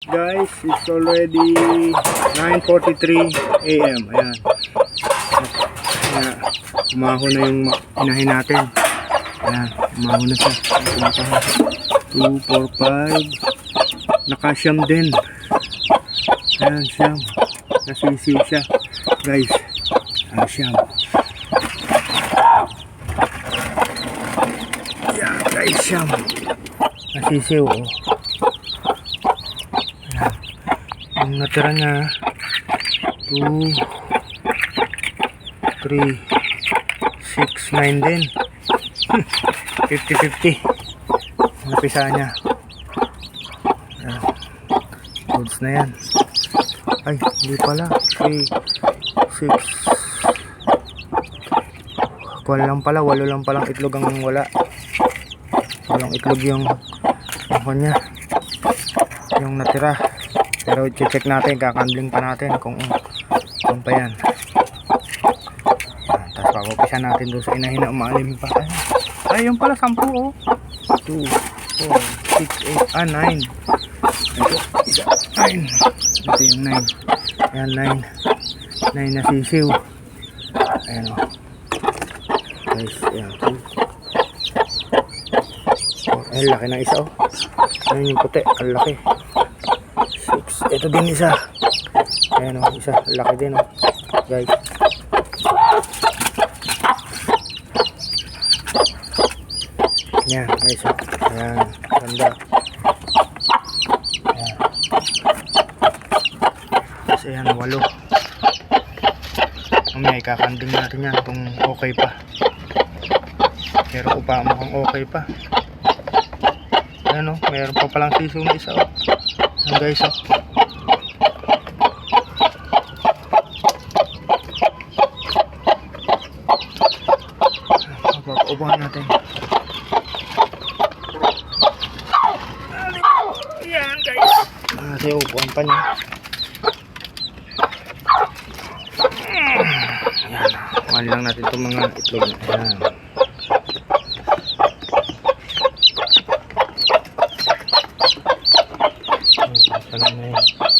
Guys, it's already 9:43 AM. Ayan. Ayan. Umaho na yung inahin natin. Ayan. Umaho na siya. 2, 4, 5. Nakasyam din. Ayan, siyam. Nasisiw siya. Guys. Ayan, siyam. Ayan, guys, siyam. Nasisiw, oh. Yung natira niya 2, 3, 6, 9 din. 50-50 napisa niya. Ayan. Goods na yan. Ay, hindi pala. 3, 6 kuwan lang pala, 8 lang palang itlog ang wala. Walang itlog yung niya, yung natira. Pero check natin, kakandling pa natin kung pa yan. Tapos papapisa natin doon sa inahin na umaalim pa. Ay, yung pala 10, oh. 2, 4, 6, 8, 9. Ito, 9. Ito yung 9. Ayan, 9 na sisiw. Ayan, oh. Guys, ayan. 4. Ay, laki ng isa, oh. Ayan yung puti, ang laki. 6. Ito din isa. Ayan, oh, isa. Laki din, oh. Guys. Ayan, guys, oh. Ayan, ganda. Ayan. Kasi ayan, 8. Mamaya, ikakanding natin yan kung okay pa. Pero upa, mukhang okay pa. Ayan, oh. Mayroon pa palang siso na isa, oh. Ayan, guys, oh. Upahan natin. Ayan, guys. Kasi upuan pa niya. Ayan. Kuhan lang natin itong mga itlog. Ayan. Ayan.